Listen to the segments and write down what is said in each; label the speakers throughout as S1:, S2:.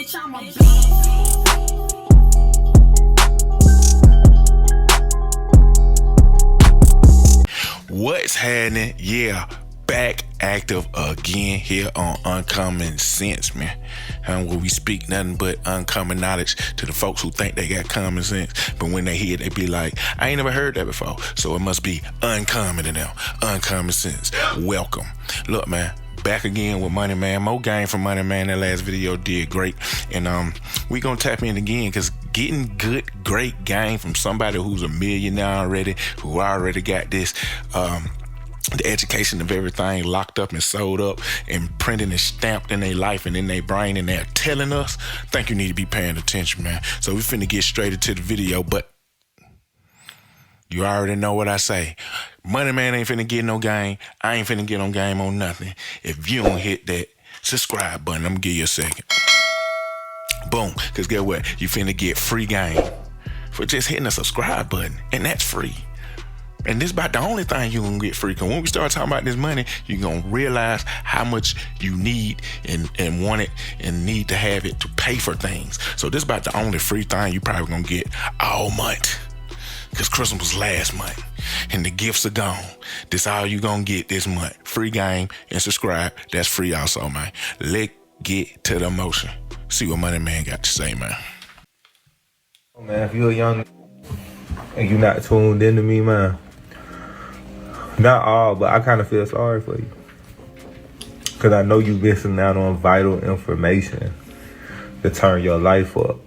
S1: bitch, I'm a beast.
S2: What's happening? Yeah, back active again here on Uncommon Sense, man. Where we speak nothing but uncommon knowledge to the folks who think they got common sense, but when they hear it, they be like, I ain't never heard that before, so it must be uncommon to them. Uncommon sense. Welcome. Look, man, back again with Money Man. More game from Money Man. That last video did great, and we gonna tap in again because getting good, great game from somebody who's a millionaire already, who already got this the education of everything locked up and sold up and printed and stamped in their life and in their brain, and they're telling us, I think you need to be paying attention, man. So we finna get straight into the video, but you already know what I say. Money Man ain't finna get no game. I ain't finna get no game on nothing if you don't hit that subscribe button. I'm gonna give you a second. Boom, because guess what? You finna get free game for just hitting the subscribe button, and that's free. And this about the only thing you gonna get free. Because when we start talking about this money, you're gonna realize how much you need and want it and need to have it to pay for things. So this about the only free thing you probably gonna get all month. Because Christmas was last month and the gifts are gone. This all you gonna get this month. Free game and subscribe. That's free also, man. Let's get to the motion. See what Money Man got to say, man.
S3: Man, if you're young and you're not tuned into me, man, not all, but I kind of feel sorry for you. Because I know you're missing out on vital information to turn your life up.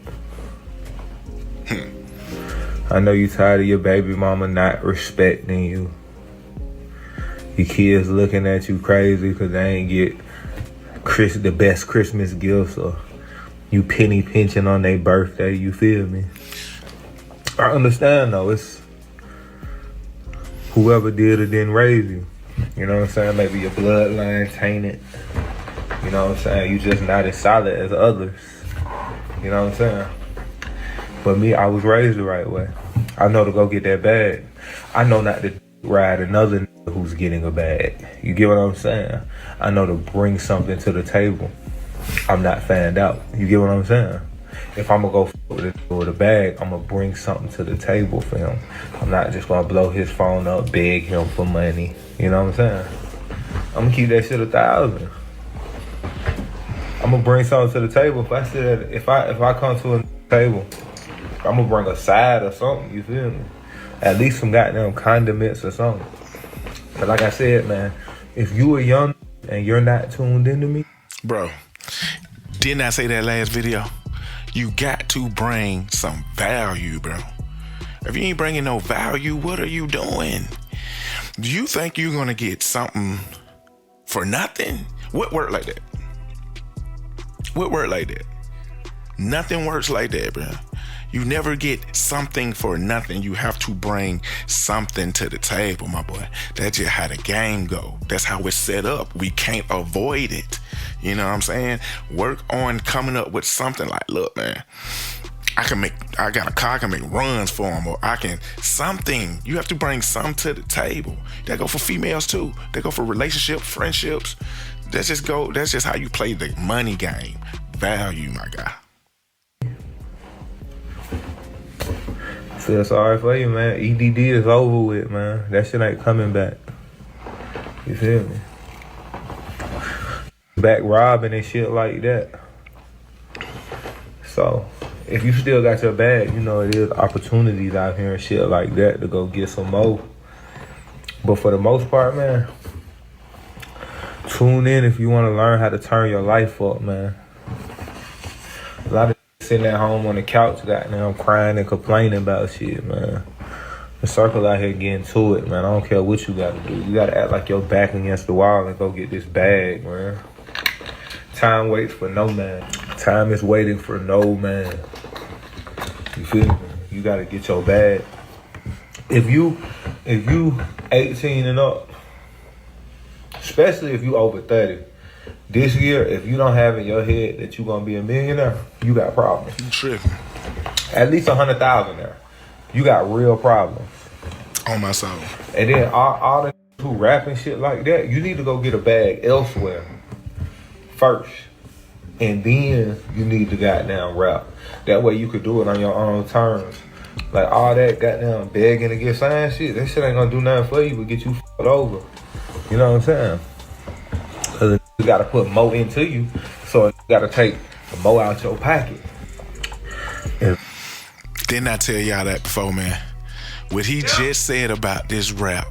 S3: I know you're tired of your baby mama not respecting you. Your kids looking at you crazy because they ain't get the best Christmas gifts, or you penny pinching on their birthday, you feel me? I understand though, it's whoever did it didn't raise you. You know what I'm saying? Maybe your bloodline tainted. You know what I'm saying? You just not as solid as others. You know what I'm saying? But me, I was raised the right way. I know to go get that bag. I know not to ride another who's getting a bag. You get what I'm saying? I know to bring something to the table. I'm not fanned out. You get what I'm saying? If I'm gonna go with a bag, I'm gonna bring something to the table for him. I'm not just gonna blow his phone up, beg him for money. You know what I'm saying? I'm gonna keep that shit 1,000. I'm gonna bring something to the table. If I come to a table, I'm gonna bring a side or something. You feel me? At least some goddamn condiments or something. But like I said, man, if you are young and you're not tuned into me,
S2: bro, didn't I say that last video? You got to bring some value, bro. If you ain't bringing no value, what are you doing? Do you think you're gonna get something for nothing? What work like that? What work like that? Nothing works like that, bro. You never get something for nothing. You have to bring something to the table, my boy. That's just how the game go. That's how it's set up. We can't avoid it. You know what I'm saying? Work on coming up with something like, look, man, I got a car, I can make runs for them, or I can something. You have to bring something to the table. That go for females too. That go for relationships, friendships. That's just how you play the money game. Value, my guy.
S3: feel sorry for you, man. EDD is over with, man. That shit ain't coming back. You feel me? Back robbing and shit like that. So, if you still got your bag, you know it is opportunities out here and shit like that to go get some more. But for the most part, man, tune in if you want to learn how to turn your life up, man. A lot of sitting at home on the couch, goddamn crying and complaining about shit, man. The circle out here getting to it, man. I don't care what you gotta do. You gotta act like your back against the wall and go get this bag, man. Time waits for no man. Time is waiting for no man. You feel me? You gotta get your bag. If you 18 and up, especially if you over 30, this year, if you don't have in your head that you're gonna be a millionaire, you got problems.
S2: You tripping.
S3: At least 100,000 there. You got real problems.
S2: On my soul.
S3: And then all the who rap and shit like that, you need to go get a bag elsewhere first. and then you need to goddamn rap. That way you could do it on your own terms. Like all that goddamn begging to get signed shit, that shit ain't gonna do nothing for you but get you f***ed over. You know what I'm saying? Cause you gotta put more into you, so you gotta take more out your pocket.
S2: Didn't I tell y'all that before, man? What he just said about this rap,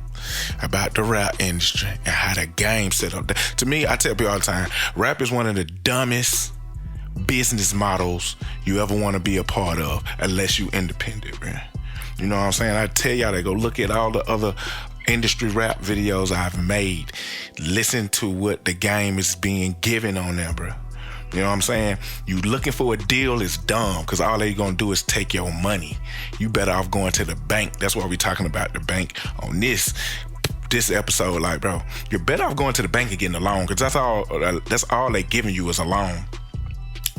S2: about the rap industry and how the game set up. To me, I tell people all the time, rap is one of the dumbest business models you ever want to be a part of unless you independent, man. You know what I'm saying? I tell y'all to go look at all the other industry rap videos I've made. Listen to what the game is being given on there, bro. You know what I'm saying? You looking for a deal is dumb because all they gonna do is take your money. You better off going to the bank. That's why we talking about the bank on this episode. Like, bro, you're better off going to the bank and getting a loan because that's all they giving you is a loan.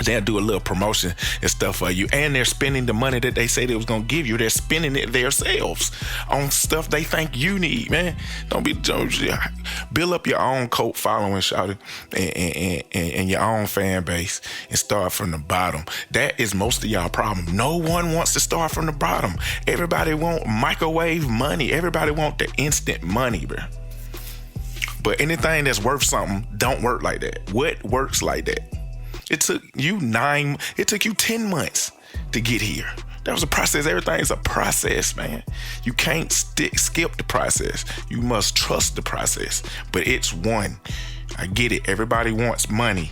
S2: They'll do a little promotion and stuff for you, and they're spending the money that they say they was gonna give you. They're spending it themselves on stuff they think you need, man. Don't build up your own cult following, shout it, and your own fan base, and start from the bottom. That is most of y'all problem. No one wants to start from the bottom. Everybody want microwave money. Everybody want the instant money, bro. But anything that's worth something don't work like that. What works like that? It took you 10 months to get here. That was a process. Everything is a process, man. You can't skip the process. You must trust the process. But it's one. I get it. Everybody wants money.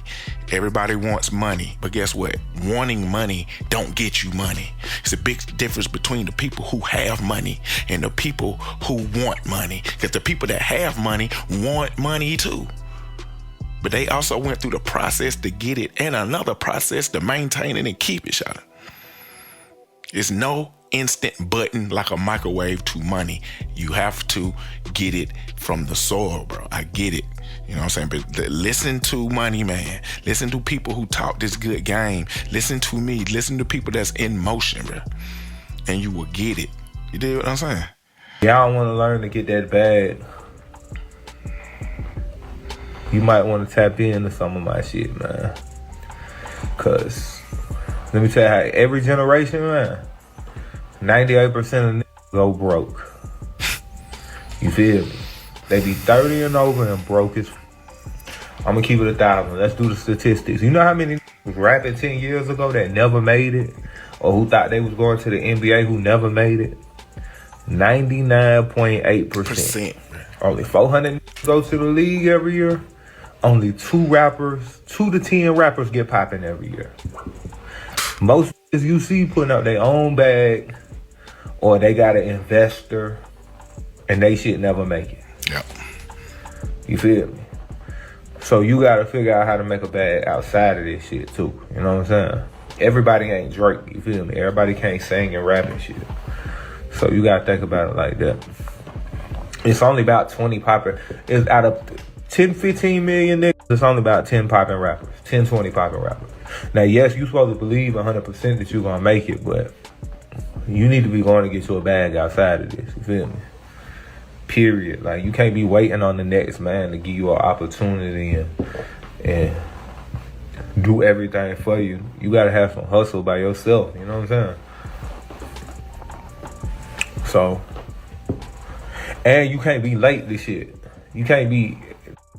S2: Everybody wants money. But guess what? Wanting money don't get you money. It's a big difference between the people who have money and the people who want money. Because the people that have money want money too. But they also went through the process to get it and another process to maintain it and keep it, shot. It's no instant button like a microwave to money. You have to get it from the soil, bro. I get it. You know what I'm saying? But listen to Money Man. Listen to people who talk this good game. Listen to me. Listen to people that's in motion, bro. And you will get it. You dig what I'm saying?
S3: Y'all want to learn to get that bag. You might want to tap into some of my shit, man. Cause let me tell you how every generation, man, 98% of niggas go broke. You feel me? They be 30 and over and broke as I'm gonna keep it 1,000. Let's do the statistics. You know how many was rapping 10 years ago that never made it? Or who thought they was going to the NBA who never made it? 99.8%. Only 400 go to the league every year. Only 2 to 10 rappers get popping every year. Most you see putting up their own bag or they got an investor and they shit never make it.
S2: Yep.
S3: You feel me? So you gotta figure out how to make a bag outside of this shit too. You know what I'm saying? Everybody ain't Drake, you feel me? Everybody can't sing and rap and shit. So you gotta think about it like that. It's only about 20 popping. It's out of 10, 15 million niggas, it's only about 10 popping rappers. 10, 20 popping rappers. Now, yes, you supposed to believe 100% that you're going to make it, but you need to be going to get you a bag outside of this. You feel me? Period. Like, you can't be waiting on the next man to give you an opportunity and do everything for you. You got to have some hustle by yourself. You know what I'm saying? So, and you can't be late to shit. You can't be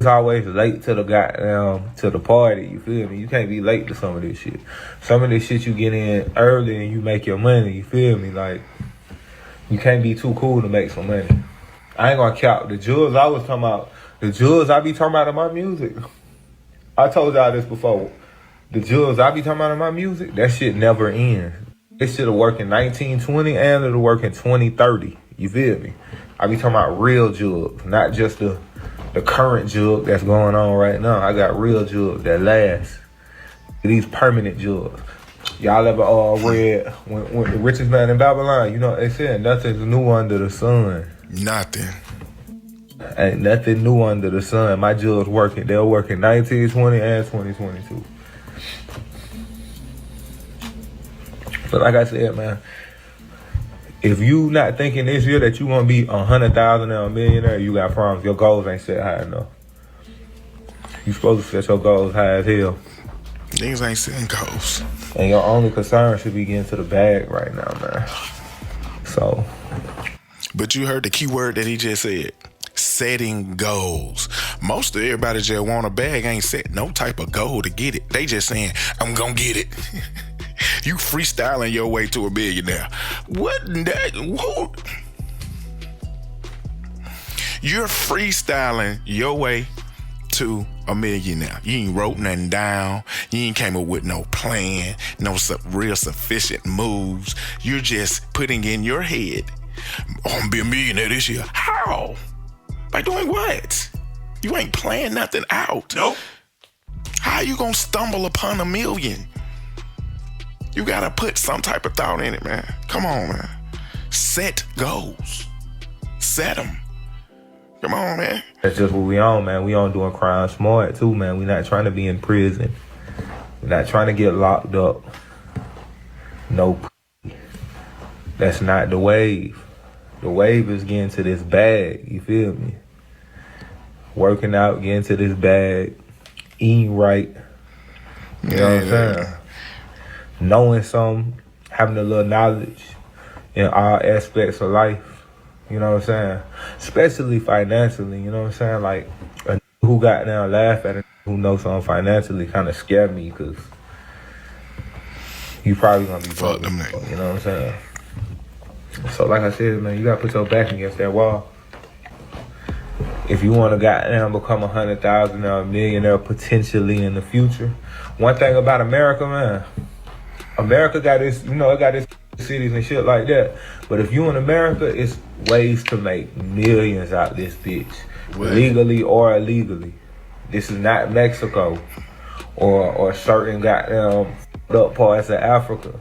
S3: always late to the to the party, you feel me? You can't be late to some of this shit. Some of this shit you get in early and you make your money, you feel me? Like, you can't be too cool to make some money. I ain't gonna count the jewels I was talking about. The jewels I be talking about in my music. I told y'all this before. The jewels I be talking about in my music, that shit never ends. It shit'll work in 1920 and it'll work in 2030. You feel me? I be talking about real jewels, not just the current jug that's going on right now. I got real jug that lasts. These permanent jugs. Y'all ever read when the richest man in Babylon, you know, they said nothing's new under the sun.
S2: Nothing.
S3: Ain't nothing new under the sun. My jugs working. They'll work in 1920 and 2022. But like I said, man, if you not thinking this year that you want to be 100,000 and a millionaire, you got problems. Your goals ain't set high enough. You supposed to set your goals high as hell.
S2: Niggas ain't setting goals.
S3: And your only concern should be getting to the bag right now, man. So.
S2: But you heard the key word that he just said. Setting goals. Most of everybody just want a bag ain't set no type of goal to get it. They just saying, I'm gonna get it. You freestyling your way to a millionaire. What? Who? You're freestyling your way to a millionaire. You ain't wrote nothing down. You ain't came up with no plan, no real sufficient moves. You're just putting in your head, I'm gonna be a millionaire this year. How? By doing what? You ain't playing nothing out.
S1: Nope.
S2: How you gonna stumble upon $1 million? You gotta put some type of thought in it, man. Come on, man. Set goals. Set them. Come on, man.
S3: That's just what we on, man. We on doing crime smart, too, man. We not trying to be in prison. We're not trying to get locked up. No. That's not the wave. The wave is getting to this bag. You feel me? Working out, getting to this bag. Eating right. You know what I'm saying? Knowing something. Having a little knowledge in all aspects of life. You know what I'm saying? Especially financially, you know what I'm saying? Like, a who got down laugh at it, who knows something financially kind of scared me because you probably gonna be
S2: fuck them niggas.
S3: You know what I'm saying? So like I said, man, you gotta put your back against that wall. If you wanna goddamn become 100,000 or $1 millionaire potentially in the future, one thing about America, man, America got this, you know, it got this cities and shit like that. But if you in America, it's ways to make millions out this bitch. What? Legally or illegally. This is not Mexico or certain goddamn up parts of Africa.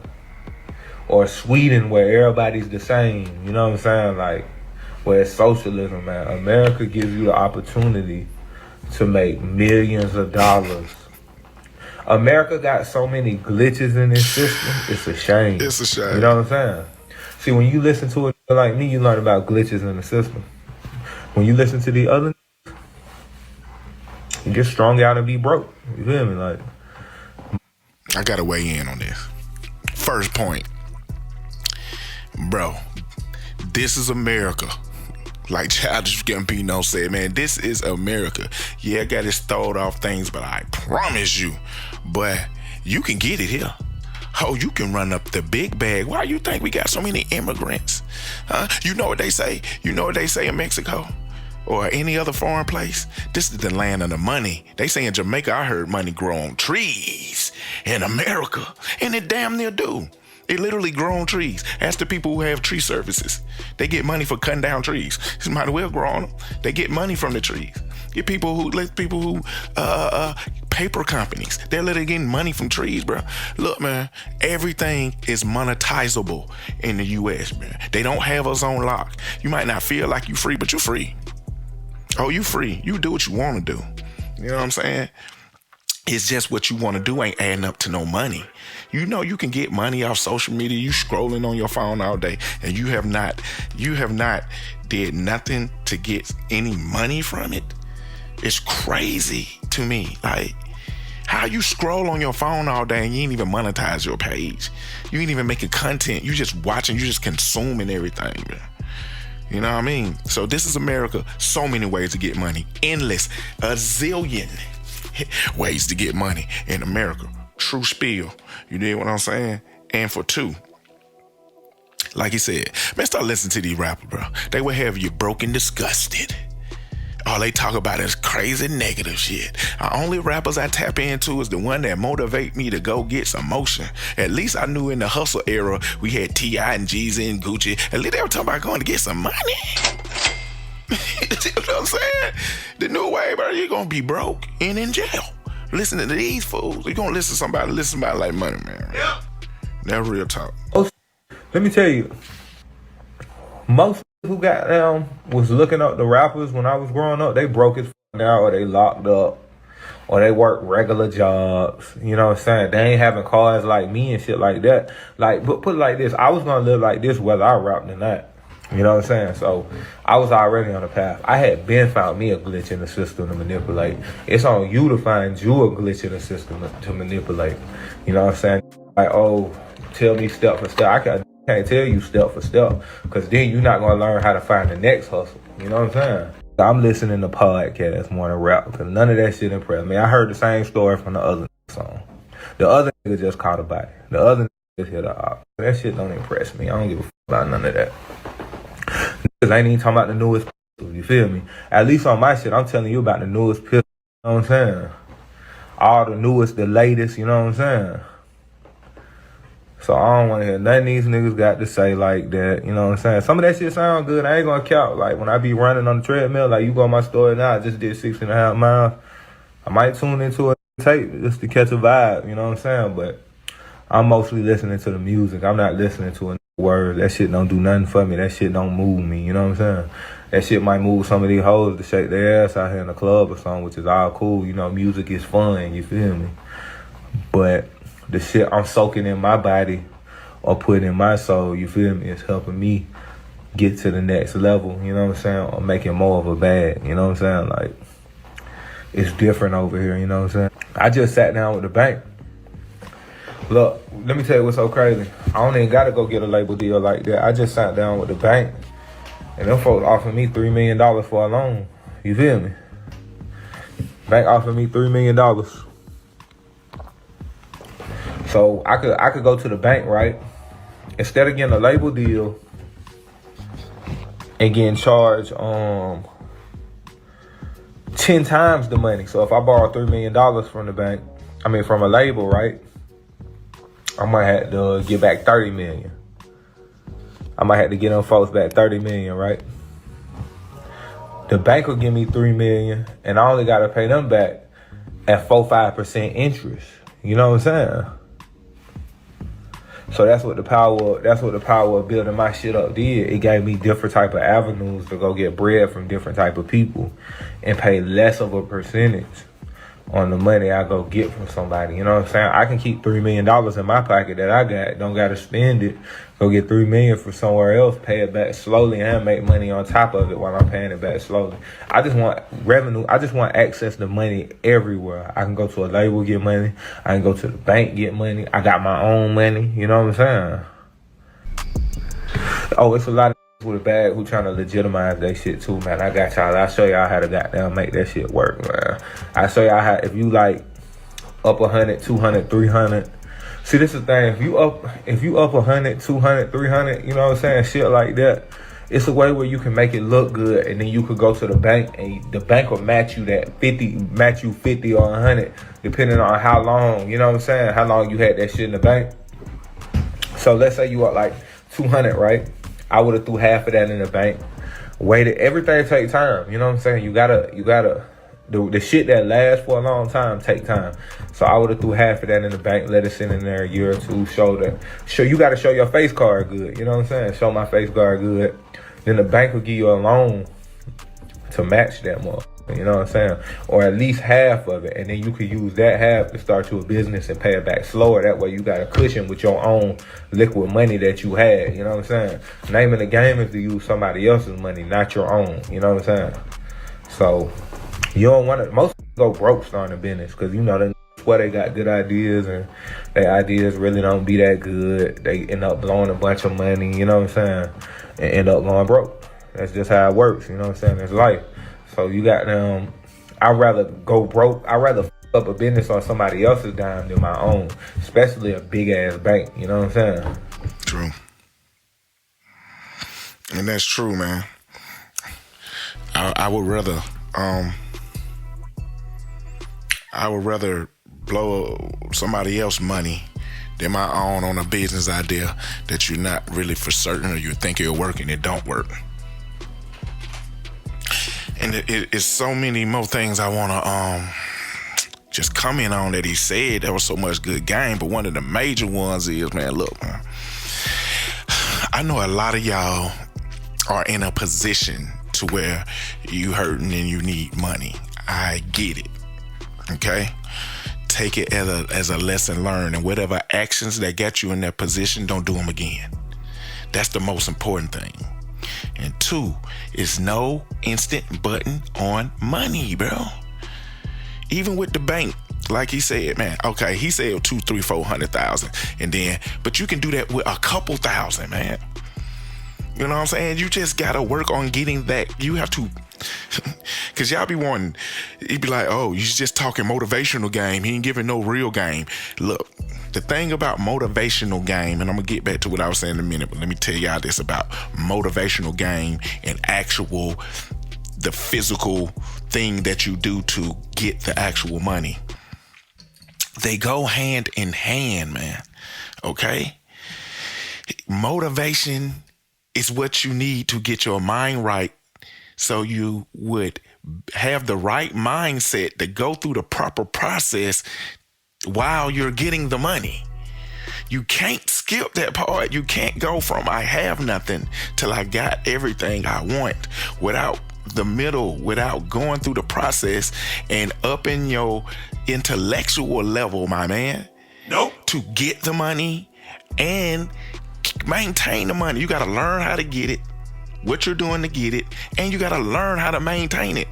S3: Or Sweden where everybody's the same. You know what I'm saying? Like, where it's socialism, man. America gives you the opportunity to make millions of dollars. America got so many glitches in this system, it's a shame.
S2: It's a shame.
S3: You know what I'm saying? See, when you listen to it like me, you learn about glitches in the system. When you listen to the other, you get strung out and be broke. You feel me? Like,
S2: I gotta weigh in on this. First point. Bro, this is America. Like Childish Gambino said, man, this is America. Yeah, I got its throwed off things, but I promise you, but you can get it here. Oh, you can run up the big bag. Why you think we got so many immigrants? Huh? You know what they say? You know what they say in Mexico? Or any other foreign place? This is the land of the money. They say in Jamaica, I heard money grow on trees. In America, and it damn near do. It literally grow on trees. Ask the people who have tree services. They get money for cutting down trees. You might as well grow on them. They get money from the trees. Get people who paper companies. They're literally getting money from trees, bro. Look, man, everything is monetizable in the U.S., man. They don't have us on lock. You might not feel like you free, but you're free. Oh, you free. You do what you want to do. You know what I'm saying? It's just what you want to do ain't adding up to no money. You know you can get money off social media. You scrolling on your phone all day, and you have not did nothing to get any money from it. It's crazy to me. Like, how you scroll on your phone all day and you ain't even monetize your page. You ain't even making content. You just watching. You just consuming everything, man. You know what I mean? So this is America. So many ways to get money. Endless. A zillion ways to get money in America. True spiel. You know what I'm saying? And for two, like he said, man, start listening to these rappers, bro. They will have you broken, disgusted. All they talk about is crazy negative shit. The only rappers I tap into is the one that motivate me to go get some motion. At least I knew in the hustle era, we had T.I. and Jeezy and Gucci. At least they were talking about going to get some money. You know what I'm saying? The new way, bro, you're going to be broke and in jail. Listening to these fools. You're going to listen to somebody like money, man. Yeah. That's real talk.
S3: Let me tell you, most who got down was looking up the rappers when I was growing up. They broke as now, or they locked up, or they work regular jobs. You know what I'm saying? They ain't having cars like me and shit like that. Like, but put it like this: I was gonna live like this whether I rap or not. You know what I'm saying? So I was already on the path. I had been found me a glitch in the system to manipulate. It's on you to find you a glitch in the system to manipulate. You know what I'm saying? Like, oh, tell me step for step. I can't tell you step for step, because then you're not going to learn how to find the next hustle. You know what I'm saying? I'm listening to podcasts more than rap, because none of that shit impressed me. I heard the same story from the other song. The other nigga just caught a body. The other nigga just hit a op. That shit don't impress me. I don't give a fuck about none of that. Niggas ain't even talking about the newest pistols, you feel me? At least on my shit, I'm telling you about the newest pistols, you know what I'm saying? All the newest, the latest, you know what I'm saying? So I don't want to hear nothing these niggas got to say like that, you know what I'm saying? Some of that shit sound good. I ain't gonna count. Like, when I be running on the treadmill, like, you go on my story now, I just did 6.5 miles. I might tune into a tape just to catch a vibe, you know what I'm saying? But I'm mostly listening to the music. I'm not listening to a word. That shit don't do nothing for me. That shit don't move me, you know what I'm saying? That shit might move some of these hoes to shake their ass out here in the club or something, which is all cool. You know, music is fun, you feel me? But the shit I'm soaking in my body or putting in my soul, you feel me, is helping me get to the next level, you know what I'm saying? Or making more of a bag, you know what I'm saying? Like, it's different over here, you know what I'm saying? I just sat down with the bank. Look, let me tell you what's so crazy. I don't even gotta go get a label deal like that. I just sat down with the bank, and them folks offered me $3 million for a loan. You feel me? Bank offered me $3 million. So I could go to the bank, right? Instead of getting a label deal and getting charged 10 times the money. So if I borrow $3 million from the bank, from a label, right? I might have to get back 30 million. I might have to get them folks back 30 million, right? The bank will give me 3 million, and I only gotta pay them back at 4-5% interest. You know what I'm saying? So that's what the power of building my shit up did. It gave me different type of avenues to go get bread from different type of people and pay less of a percentage on the money I go get from somebody. You know what I'm saying? I can keep $3 million in my pocket that I got. Don't got to spend it. Go get $3 million from somewhere else, pay it back slowly, and make money on top of it while I'm paying it back slowly. I just want revenue. I just want access to money everywhere. I can go to a label, get money. I can go to the bank, get money. I got my own money. You know what I'm saying? Oh, it's a lot of with a bag who trying to legitimize that shit too, man. I got y'all. I'll show y'all how to goddamn make that shit work, man. I'll show y'all how, if you like up 100, 200, 300. See, this is the thing. If you up 100, 200, 300, you know what I'm saying? Shit like that. It's a way where you can make it look good, and then you could go to the bank, and the bank will match you 50 or 100, depending on how long, you know what I'm saying? How long you had that shit in the bank. So let's say you are like 200, right? I would have threw half of that in the bank. Waited. Everything take time. You know what I'm saying? You gotta the shit that lasts for a long time take time. So I would have threw half of that in the bank, let it sit in there a year or two, you gotta show your face card good. You know what I'm saying? Show my face card good. Then the bank will give you a loan to match that more. You know what I'm saying? Or at least half of it. And then you could use that half to start your business and pay it back slower. That way you got a cushion with your own liquid money that you had. You know what I'm saying? Name of the game is to use somebody else's money, not your own. You know what I'm saying? So you don't want to, most people go broke starting a business, because you know where they got good ideas and their ideas really don't be that good. They end up blowing a bunch of money, you know what I'm saying? And end up going broke. That's just how it works. You know what I'm saying? It's life. So you got I'd rather go broke. I'd rather f up a business on somebody else's dime than my own, especially a big ass bank. You know what I'm saying?
S2: True. And that's true, man. I would rather blow somebody else's money than my own on a business idea that you're not really for certain, or you think it'll work and it don't work. And it's so many more things I want to just comment on that he said. There was so much good game, but one of the major ones is, man, look, man, I know a lot of y'all are in a position to where you hurting and you need money. I get it, okay? Take it as a lesson learned, and whatever actions that got you in that position, don't do them again. That's the most important thing. And 2 is no instant button on money, bro. Even with the bank, like he said, man, okay, he said 2, 3, 400,000, and then, but you can do that with a couple thousand, man. You know what I'm saying? You just gotta work on getting that. You have to, cause y'all be wanting, you be like, oh, you just talking motivational game. He ain't giving no real game. Look, the thing about motivational game, and I'm gonna get back to what I was saying in a minute, but let me tell y'all this about motivational game and actual, the physical thing that you do to get the actual money. They go hand in hand, man. Okay? Motivation is what you need to get your mind right, so you would have the right mindset to go through the proper process while you're getting the money. You can't skip that part. You can't go from I have nothing till I got everything I want without the middle, without going through the process and upping your intellectual level, my man.
S1: Nope.
S2: To get the money and maintain the money. You got to learn how to get it, what you're doing to get it, and you got to learn how to maintain it.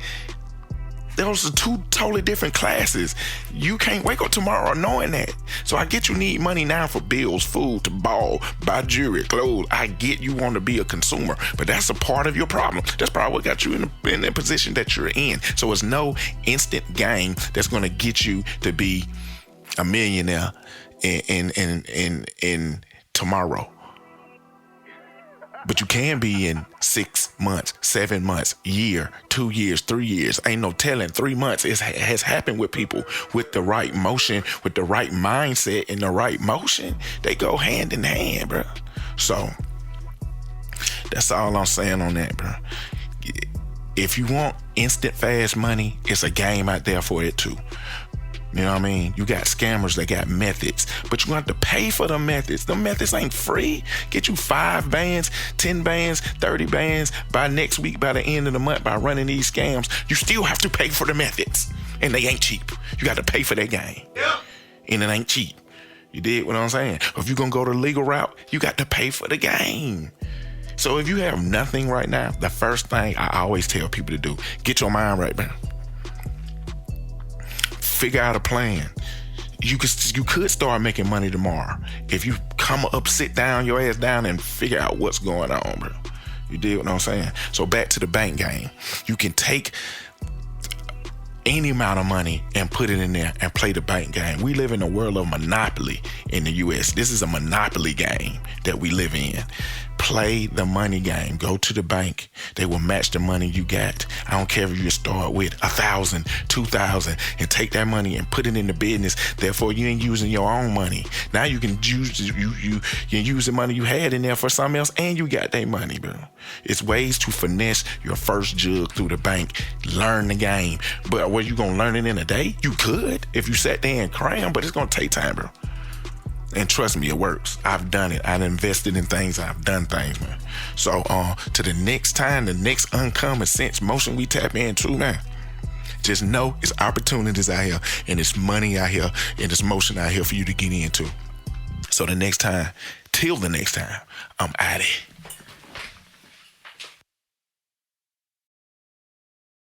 S2: Those are 2 totally different classes. You can't wake up tomorrow knowing that. So I get you need money now for bills, food, to ball, buy jewelry, clothes. I get you want to be a consumer, but that's a part of your problem. That's probably what got you in the position that you're in. So it's no instant game that's going to get you to be a millionaire in tomorrow. But you can be in 6 months, 7 months, year, 2 years, 3 years. Ain't no telling. 3 months has happened with people with the right motion, with the right mindset and the right motion. They go hand in hand, bro. So that's all I'm saying on that, bro. If you want instant fast money, it's a game out there for it too. You know what I mean? You got scammers that got methods, but you have to pay for the methods. The methods ain't free. Get you 5 bands, 10 bands, 30 bands by next week, by the end of the month, by running these scams. You still have to pay for the methods, and they ain't cheap. You got to pay for that game.
S1: Yeah.
S2: And it ain't cheap. You dig what I'm saying? If you're going to go the legal route, you got to pay for the game. So if you have nothing right now, the first thing I always tell people to do, get your mind right, man. Figure out a plan. You could start making money tomorrow if you come up, sit down, your ass down, and figure out what's going on, bro. You dig what I'm saying? So back to the bank game. You can take any amount of money and put it in there and play the bank game. We live in a world of monopoly in the US. This is a monopoly game that we live in. Play the money game. Go to the bank. They will match the money you got. I don't care if you start with 1,000, 2,000, and take that money and put it in the business. Therefore, you ain't using your own money. Now you can use you use the money you had in there for something else, and you got that money, bro. It's ways to finesse your first jug through the bank. Learn the game. But were you gonna learn it in a day? You could if you sat there and cram, but it's gonna take time, bro. And trust me, it works. I've done it. I've invested in things. I've done things, man. So to the next time, the next uncommon sense motion we tap into, man, just know it's opportunities out here and it's money out here and it's motion out here for you to get into. So the next time, till the next time, I'm out of here.